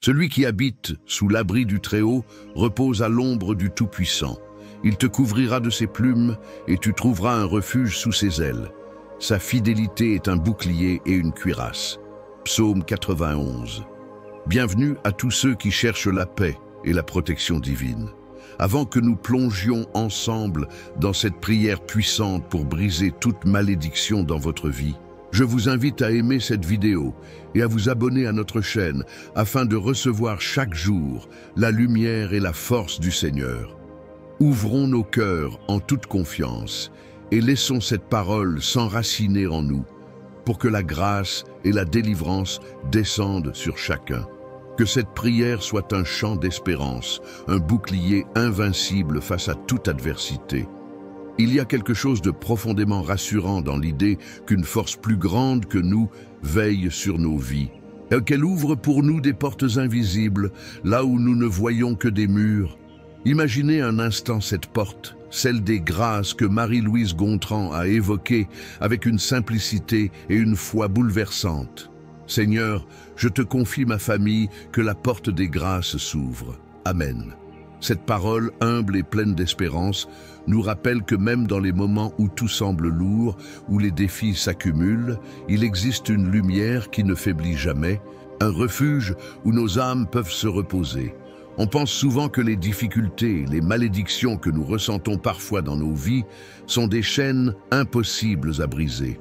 Celui qui habite sous l'abri du Très-Haut repose à l'ombre du Tout-Puissant. Il te couvrira de ses plumes et tu trouveras un refuge sous ses ailes. Sa fidélité est un bouclier et une cuirasse. Psaume 91. Bienvenue à tous ceux qui cherchent la paix et la protection divine. Avant que nous plongions ensemble dans cette prière puissante pour briser toute malédiction dans votre vie, je vous invite à aimer cette vidéo et à vous abonner à notre chaîne afin de recevoir chaque jour la lumière et la force du Seigneur. Ouvrons nos cœurs en toute confiance et laissons cette parole s'enraciner en nous pour que la grâce et la délivrance descendent sur chacun. Que cette prière soit un chant d'espérance, un bouclier invincible face à toute adversité. Il y a quelque chose de profondément rassurant dans l'idée qu'une force plus grande que nous veille sur nos vies, et qu'elle ouvre pour nous des portes invisibles, là où nous ne voyons que des murs. Imaginez un instant cette porte, celle des grâces que Marie-Louise Gontran a évoquée avec une simplicité et une foi bouleversantes. Seigneur, je te confie ma famille, que la porte des grâces s'ouvre. Amen. Cette parole, humble et pleine d'espérance, nous rappelle que même dans les moments où tout semble lourd, où les défis s'accumulent, il existe une lumière qui ne faiblit jamais, un refuge où nos âmes peuvent se reposer. On pense souvent que les difficultés, les malédictions que nous ressentons parfois dans nos vies sont des chaînes impossibles à briser.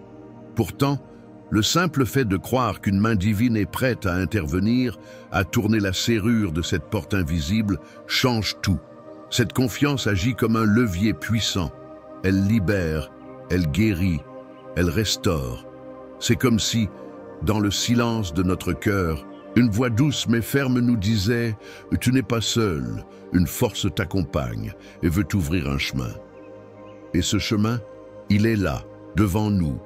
Pourtant, le simple fait de croire qu'une main divine est prête à intervenir, à tourner la serrure de cette porte invisible, change tout. Cette confiance agit comme un levier puissant. Elle libère, elle guérit, elle restaure. C'est comme si, dans le silence de notre cœur, une voix douce mais ferme nous disait « Tu n'es pas seul, une force t'accompagne et veut t'ouvrir un chemin. » Et ce chemin, il est là, devant nous,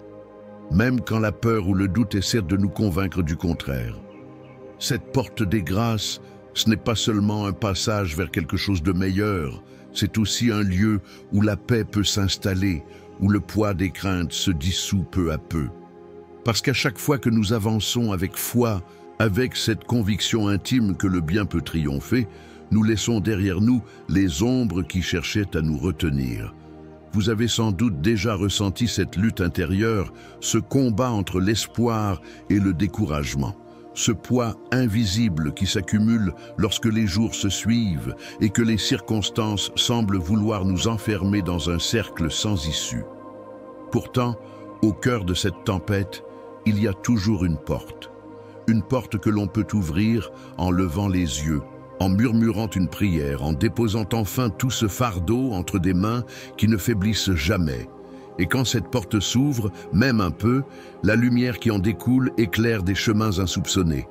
même quand la peur ou le doute essaient de nous convaincre du contraire. Cette porte des grâces, ce n'est pas seulement un passage vers quelque chose de meilleur, c'est aussi un lieu où la paix peut s'installer, où le poids des craintes se dissout peu à peu. Parce qu'à chaque fois que nous avançons avec foi, avec cette conviction intime que le bien peut triompher, nous laissons derrière nous les ombres qui cherchaient à nous retenir. Vous avez sans doute déjà ressenti cette lutte intérieure, ce combat entre l'espoir et le découragement, ce poids invisible qui s'accumule lorsque les jours se suivent et que les circonstances semblent vouloir nous enfermer dans un cercle sans issue. Pourtant, au cœur de cette tempête, il y a toujours une porte que l'on peut ouvrir en levant les yeux, en murmurant une prière, en déposant enfin tout ce fardeau entre des mains qui ne faiblissent jamais. Et quand cette porte s'ouvre, même un peu, la lumière qui en découle éclaire des chemins insoupçonnés.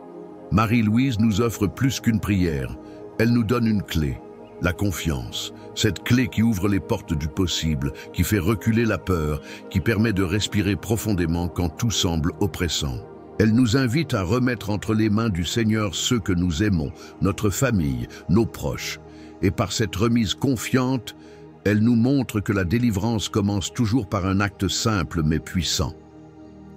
Marie-Louise nous offre plus qu'une prière. Elle nous donne une clé, la confiance. Cette clé qui ouvre les portes du possible, qui fait reculer la peur, qui permet de respirer profondément quand tout semble oppressant. Elle nous invite à remettre entre les mains du Seigneur ceux que nous aimons, notre famille, nos proches. Et par cette remise confiante, elle nous montre que la délivrance commence toujours par un acte simple mais puissant.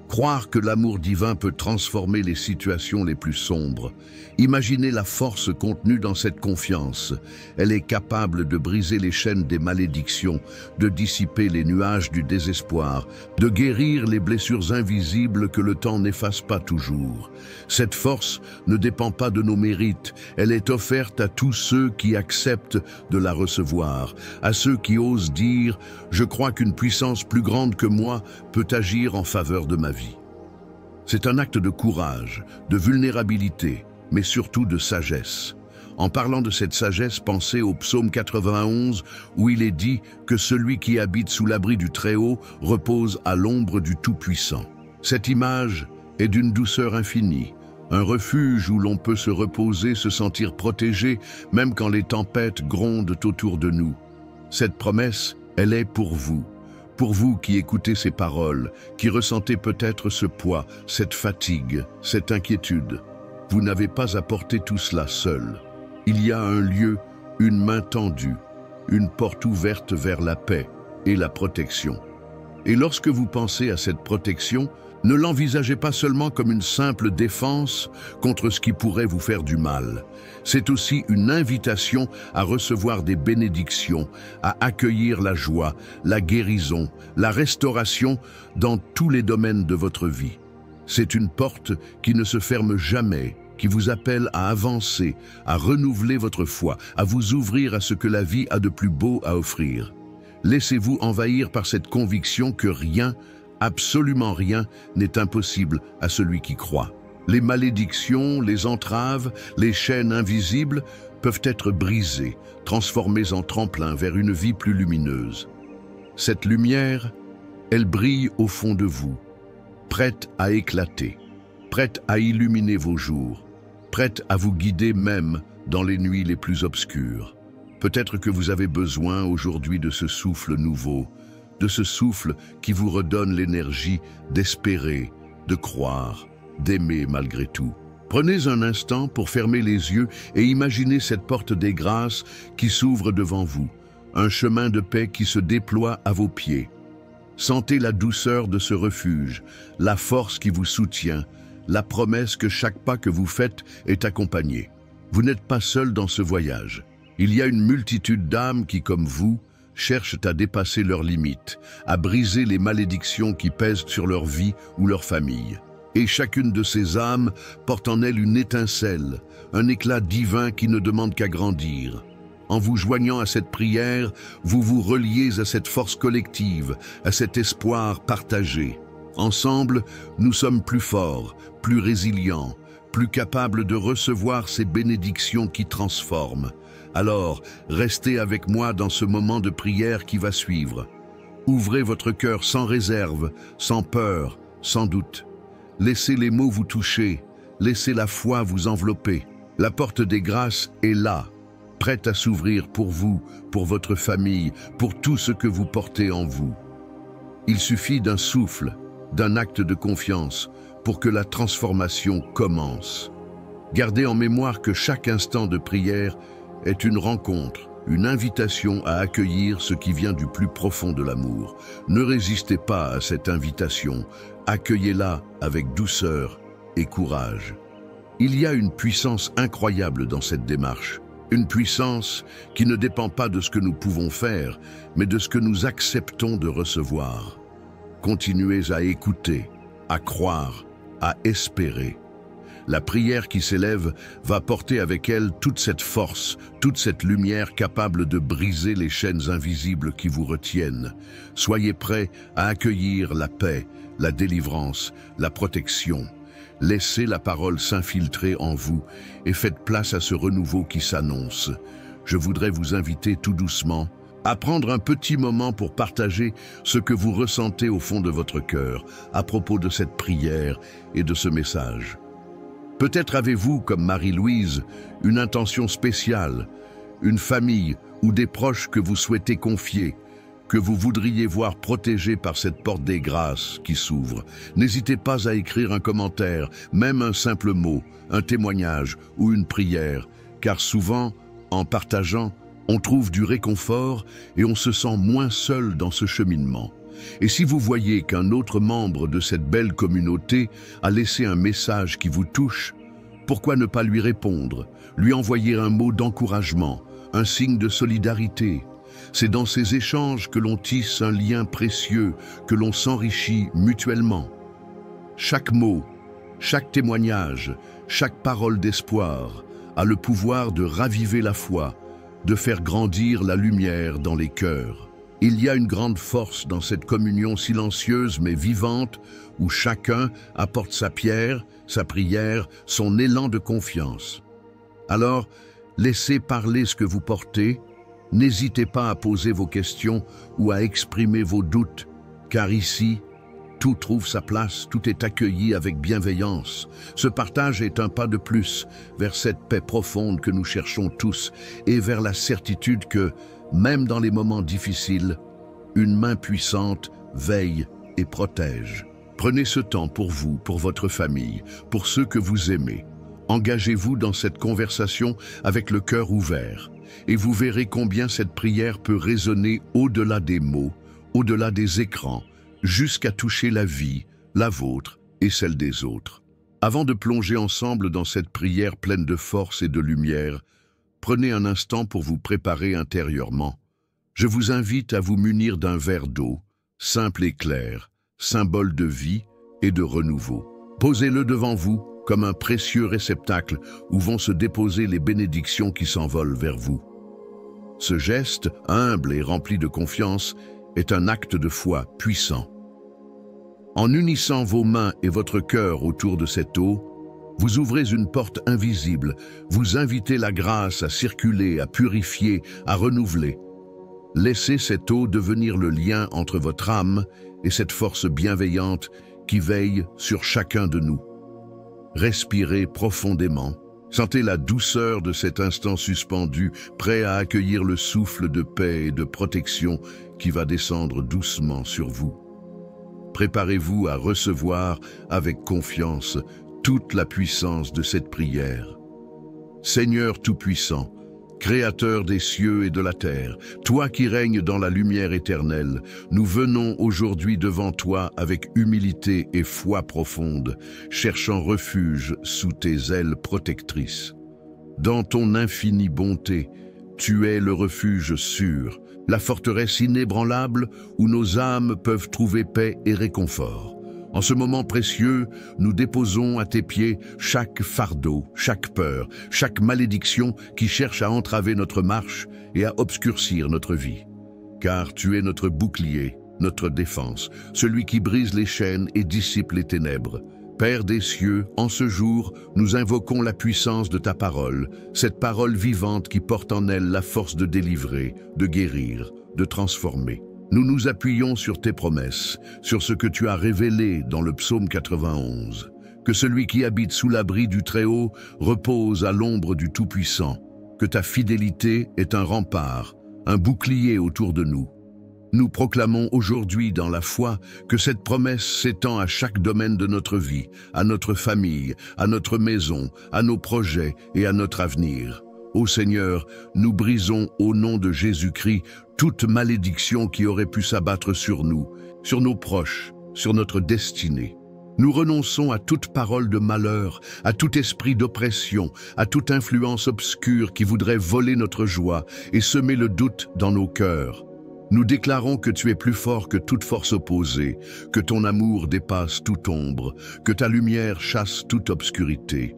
Croire que l'amour divin peut transformer les situations les plus sombres. Imaginez la force contenue dans cette confiance. Elle est capable de briser les chaînes des malédictions, de dissiper les nuages du désespoir, de guérir les blessures invisibles que le temps n'efface pas toujours. Cette force ne dépend pas de nos mérites, elle est offerte à tous ceux qui acceptent de la recevoir, à ceux qui osent dire « Je crois qu'une puissance plus grande que moi peut agir en faveur de ma vie ». C'est un acte de courage, de vulnérabilité, mais surtout de sagesse. En parlant de cette sagesse, pensez au psaume 91 où il est dit que celui qui habite sous l'abri du Très-Haut repose à l'ombre du Tout-Puissant. Cette image est d'une douceur infinie, un refuge où l'on peut se reposer, se sentir protégé, même quand les tempêtes grondent autour de nous. Cette promesse, elle est pour vous. Pour vous qui écoutez ces paroles, qui ressentez peut-être ce poids, cette fatigue, cette inquiétude, vous n'avez pas à porter tout cela seul. Il y a un lieu, une main tendue, une porte ouverte vers la paix et la protection. Et lorsque vous pensez à cette protection, Ne l'envisagez pas seulement comme une simple défense contre ce qui pourrait vous faire du mal. C'est aussi une invitation à recevoir des bénédictions, à accueillir la joie, la guérison, la restauration dans tous les domaines de votre vie. C'est une porte qui ne se ferme jamais, qui vous appelle à avancer, à renouveler votre foi, à vous ouvrir à ce que la vie a de plus beau à offrir. Laissez-vous envahir par cette conviction que rien, absolument rien, n'est impossible à celui qui croit. Les malédictions, les entraves, les chaînes invisibles peuvent être brisées, transformées en tremplin vers une vie plus lumineuse. Cette lumière, elle brille au fond de vous, prête à éclater, prête à illuminer vos jours, prête à vous guider même dans les nuits les plus obscures. Peut-être que vous avez besoin aujourd'hui de ce souffle nouveau, de ce souffle qui vous redonne l'énergie d'espérer, de croire, d'aimer malgré tout. Prenez un instant pour fermer les yeux et imaginez cette porte des grâces qui s'ouvre devant vous, un chemin de paix qui se déploie à vos pieds. Sentez la douceur de ce refuge, la force qui vous soutient, la promesse que chaque pas que vous faites est accompagné. Vous n'êtes pas seul dans ce voyage. Il y a une multitude d'âmes qui, comme vous, cherchent à dépasser leurs limites, à briser les malédictions qui pèsent sur leur vie ou leur famille. Et chacune de ces âmes porte en elle une étincelle, un éclat divin qui ne demande qu'à grandir. En vous joignant à cette prière, vous vous reliez à cette force collective, à cet espoir partagé. Ensemble, nous sommes plus forts, plus résilients, plus capables de recevoir ces bénédictions qui transforment. Alors, restez avec moi dans ce moment de prière qui va suivre. Ouvrez votre cœur sans réserve, sans peur, sans doute. Laissez les mots vous toucher, laissez la foi vous envelopper. La porte des grâces est là, prête à s'ouvrir pour vous, pour votre famille, pour tout ce que vous portez en vous. Il suffit d'un souffle, d'un acte de confiance, pour que la transformation commence. Gardez en mémoire que chaque instant de prière est une rencontre, une invitation à accueillir ce qui vient du plus profond de l'amour. Ne résistez pas à cette invitation, accueillez-la avec douceur et courage. Il y a une puissance incroyable dans cette démarche, une puissance qui ne dépend pas de ce que nous pouvons faire, mais de ce que nous acceptons de recevoir. Continuez à écouter, à croire, à espérer. La prière qui s'élève va porter avec elle toute cette force, toute cette lumière capable de briser les chaînes invisibles qui vous retiennent. Soyez prêts à accueillir la paix, la délivrance, la protection. Laissez la parole s'infiltrer en vous et faites place à ce renouveau qui s'annonce. Je voudrais vous inviter tout doucement à prendre un petit moment pour partager ce que vous ressentez au fond de votre cœur à propos de cette prière et de ce message. Peut-être avez-vous, comme Marie-Louise, une intention spéciale, une famille ou des proches que vous souhaitez confier, que vous voudriez voir protégés par cette porte des grâces qui s'ouvre. N'hésitez pas à écrire un commentaire, même un simple mot, un témoignage ou une prière, car souvent, en partageant, on trouve du réconfort et on se sent moins seul dans ce cheminement. Et si vous voyez qu'un autre membre de cette belle communauté a laissé un message qui vous touche, pourquoi ne pas lui répondre, lui envoyer un mot d'encouragement, un signe de solidarité? C'est dans ces échanges que l'on tisse un lien précieux, que l'on s'enrichit mutuellement. Chaque mot, chaque témoignage, chaque parole d'espoir a le pouvoir de raviver la foi, de faire grandir la lumière dans les cœurs. Il y a une grande force dans cette communion silencieuse mais vivante où chacun apporte sa pierre, sa prière, son élan de confiance. Alors, laissez parler ce que vous portez, n'hésitez pas à poser vos questions ou à exprimer vos doutes, car ici, tout trouve sa place, tout est accueilli avec bienveillance. Ce partage est un pas de plus vers cette paix profonde que nous cherchons tous et vers la certitude que, même dans les moments difficiles, une main puissante veille et protège. Prenez ce temps pour vous, pour votre famille, pour ceux que vous aimez. Engagez-vous dans cette conversation avec le cœur ouvert et vous verrez combien cette prière peut résonner au-delà des mots, au-delà des écrans, jusqu'à toucher la vie, la vôtre et celle des autres. Avant de plonger ensemble dans cette prière pleine de force et de lumière, prenez un instant pour vous préparer intérieurement. Je vous invite à vous munir d'un verre d'eau, simple et clair, symbole de vie et de renouveau. Posez-le devant vous comme un précieux réceptacle où vont se déposer les bénédictions qui s'envolent vers vous. Ce geste, humble et rempli de confiance, est un acte de foi puissant. En unissant vos mains et votre cœur autour de cette eau, vous ouvrez une porte invisible, vous invitez la grâce à circuler, à purifier, à renouveler. Laissez cette eau devenir le lien entre votre âme et cette force bienveillante qui veille sur chacun de nous. Respirez profondément. Sentez la douceur de cet instant suspendu, prêt à accueillir le souffle de paix et de protection qui va descendre doucement sur vous. Préparez-vous à recevoir avec confiance toute la puissance de cette prière. Seigneur Tout-Puissant, Créateur des cieux et de la terre, toi qui règnes dans la lumière éternelle, nous venons aujourd'hui devant toi avec humilité et foi profonde, cherchant refuge sous tes ailes protectrices. Dans ton infinie bonté, tu es le refuge sûr, la forteresse inébranlable où nos âmes peuvent trouver paix et réconfort. En ce moment précieux, nous déposons à tes pieds chaque fardeau, chaque peur, chaque malédiction qui cherche à entraver notre marche et à obscurcir notre vie. Car tu es notre bouclier, notre défense, celui qui brise les chaînes et dissipe les ténèbres. Père des cieux, en ce jour, nous invoquons la puissance de ta parole, cette parole vivante qui porte en elle la force de délivrer, de guérir, de transformer. Nous nous appuyons sur tes promesses, sur ce que tu as révélé dans le psaume 91. Que celui qui habite sous l'abri du Très-Haut repose à l'ombre du Tout-Puissant. Que ta fidélité est un rempart, un bouclier autour de nous. Nous proclamons aujourd'hui dans la foi que cette promesse s'étend à chaque domaine de notre vie, à notre famille, à notre maison, à nos projets et à notre avenir. Ô Seigneur, nous brisons au nom de Jésus-Christ toute malédiction qui aurait pu s'abattre sur nous, sur nos proches, sur notre destinée. Nous renonçons à toute parole de malheur, à tout esprit d'oppression, à toute influence obscure qui voudrait voler notre joie et semer le doute dans nos cœurs. Nous déclarons que tu es plus fort que toute force opposée, que ton amour dépasse toute ombre, que ta lumière chasse toute obscurité.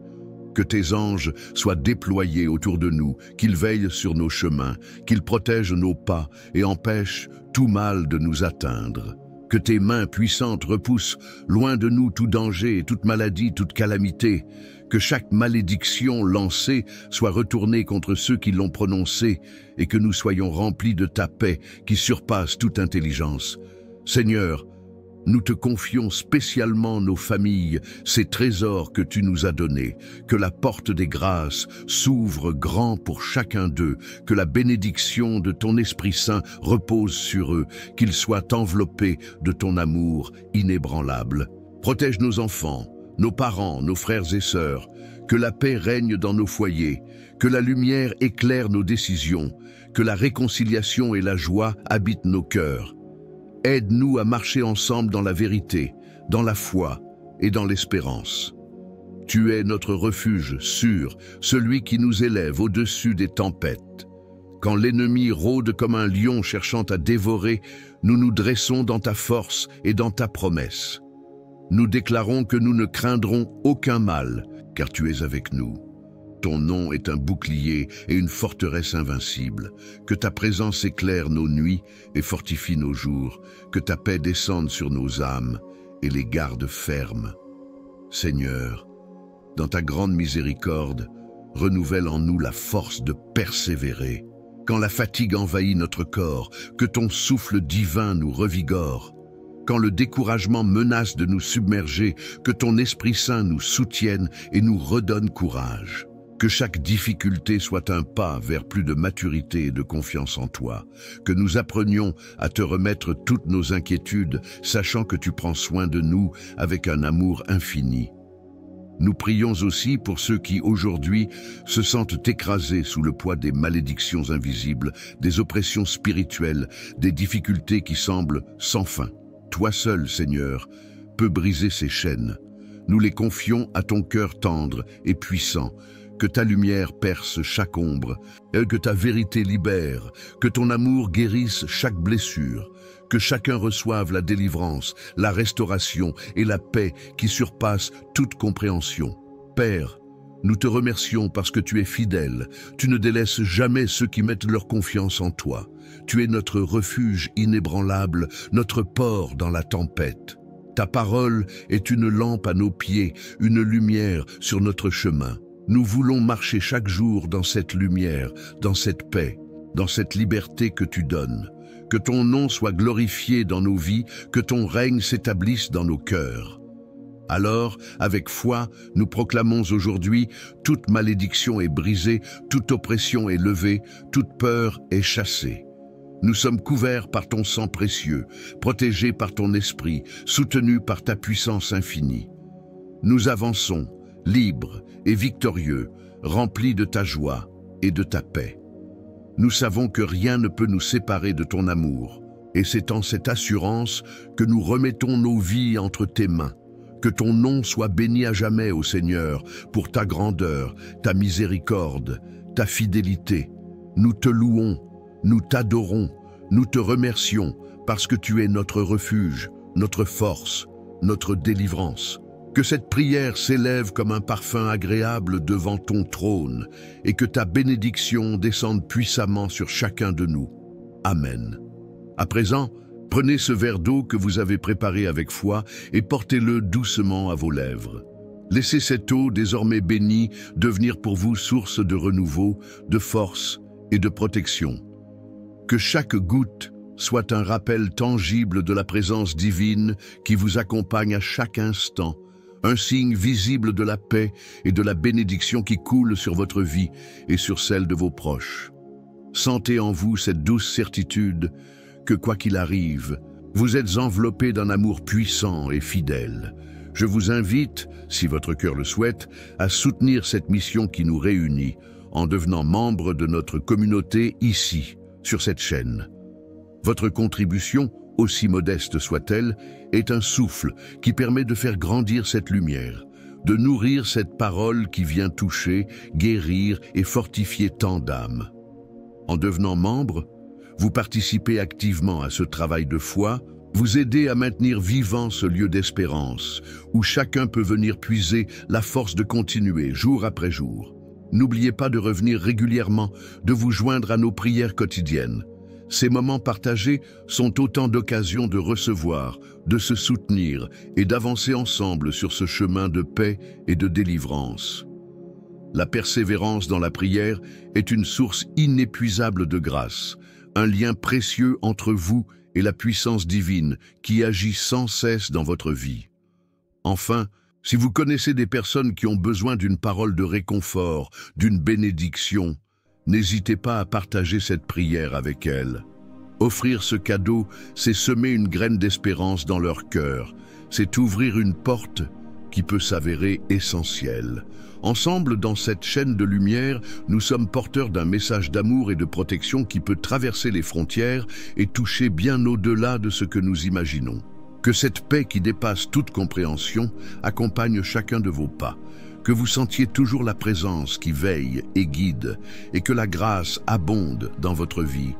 Que tes anges soient déployés autour de nous, qu'ils veillent sur nos chemins, qu'ils protègent nos pas et empêchent tout mal de nous atteindre. Que tes mains puissantes repoussent loin de nous tout danger et toute maladie, toute calamité. Que chaque malédiction lancée soit retournée contre ceux qui l'ont prononcée et que nous soyons remplis de ta paix qui surpasse toute intelligence. Seigneur, nous te confions spécialement nos familles, ces trésors que tu nous as donnés. Que la porte des grâces s'ouvre grand pour chacun d'eux, que la bénédiction de ton Esprit Saint repose sur eux, qu'ils soient enveloppés de ton amour inébranlable. Protège nos enfants, nos parents, nos frères et sœurs, que la paix règne dans nos foyers, que la lumière éclaire nos décisions, que la réconciliation et la joie habitent nos cœurs. Aide-nous à marcher ensemble dans la vérité, dans la foi et dans l'espérance. Tu es notre refuge sûr, celui qui nous élève au-dessus des tempêtes. Quand l'ennemi rôde comme un lion cherchant à dévorer, nous nous dressons dans ta force et dans ta promesse. Nous déclarons que nous ne craindrons aucun mal, car tu es avec nous. Ton nom est un bouclier et une forteresse invincible. Que ta présence éclaire nos nuits et fortifie nos jours. Que ta paix descende sur nos âmes et les garde fermes. Seigneur, dans ta grande miséricorde, renouvelle en nous la force de persévérer. Quand la fatigue envahit notre corps, que ton souffle divin nous revigore. Quand le découragement menace de nous submerger, que ton Esprit Saint nous soutienne et nous redonne courage. Que chaque difficulté soit un pas vers plus de maturité et de confiance en toi. Que nous apprenions à te remettre toutes nos inquiétudes, sachant que tu prends soin de nous avec un amour infini. Nous prions aussi pour ceux qui, aujourd'hui, se sentent écrasés sous le poids des malédictions invisibles, des oppressions spirituelles, des difficultés qui semblent sans fin. Toi seul, Seigneur, peut briser ces chaînes. Nous les confions à ton cœur tendre et puissant. Que ta lumière perce chaque ombre, et que ta vérité libère, que ton amour guérisse chaque blessure, que chacun reçoive la délivrance, la restauration et la paix qui surpassent toute compréhension. Père, nous te remercions parce que tu es fidèle, tu ne délaisses jamais ceux qui mettent leur confiance en toi. Tu es notre refuge inébranlable, notre port dans la tempête. Ta parole est une lampe à nos pieds, une lumière sur notre chemin. Nous voulons marcher chaque jour dans cette lumière, dans cette paix, dans cette liberté que tu donnes. Que ton nom soit glorifié dans nos vies, que ton règne s'établisse dans nos cœurs. Alors, avec foi, nous proclamons aujourd'hui, toute malédiction est brisée, toute oppression est levée, toute peur est chassée. Nous sommes couverts par ton sang précieux, protégés par ton esprit, soutenus par ta puissance infinie. Nous avançons, libres et victorieux, remplis de ta joie et de ta paix. Nous savons que rien ne peut nous séparer de ton amour, et c'est en cette assurance que nous remettons nos vies entre tes mains. Que ton nom soit béni à jamais, ô Seigneur, pour ta grandeur, ta miséricorde, ta fidélité. Nous te louons, nous t'adorons, nous te remercions, parce que tu es notre refuge, notre force, notre délivrance. Que cette prière s'élève comme un parfum agréable devant ton trône et que ta bénédiction descende puissamment sur chacun de nous. Amen. À présent, prenez ce verre d'eau que vous avez préparé avec foi et portez-le doucement à vos lèvres. Laissez cette eau désormais bénie devenir pour vous source de renouveau, de force et de protection. Que chaque goutte soit un rappel tangible de la présence divine qui vous accompagne à chaque instant, un signe visible de la paix et de la bénédiction qui coule sur votre vie et sur celle de vos proches. Sentez en vous cette douce certitude que, quoi qu'il arrive, vous êtes enveloppé d'un amour puissant et fidèle. Je vous invite, si votre cœur le souhaite, à soutenir cette mission qui nous réunit en devenant membre de notre communauté ici, sur cette chaîne. Votre contribution, aussi modeste soit-elle, est un souffle qui permet de faire grandir cette lumière, de nourrir cette parole qui vient toucher, guérir et fortifier tant d'âmes. En devenant membre, vous participez activement à ce travail de foi, vous aidez à maintenir vivant ce lieu d'espérance, où chacun peut venir puiser la force de continuer jour après jour. N'oubliez pas de revenir régulièrement, de vous joindre à nos prières quotidiennes. Ces moments partagés sont autant d'occasions de recevoir, de se soutenir et d'avancer ensemble sur ce chemin de paix et de délivrance. La persévérance dans la prière est une source inépuisable de grâce, un lien précieux entre vous et la puissance divine qui agit sans cesse dans votre vie. Enfin, si vous connaissez des personnes qui ont besoin d'une parole de réconfort, d'une bénédiction, n'hésitez pas à partager cette prière avec elles. Offrir ce cadeau, c'est semer une graine d'espérance dans leur cœur. C'est ouvrir une porte qui peut s'avérer essentielle. Ensemble, dans cette chaîne de lumière, nous sommes porteurs d'un message d'amour et de protection qui peut traverser les frontières et toucher bien au-delà de ce que nous imaginons. Que cette paix qui dépasse toute compréhension accompagne chacun de vos pas. Que vous sentiez toujours la présence qui veille et guide, et que la grâce abonde dans votre vie.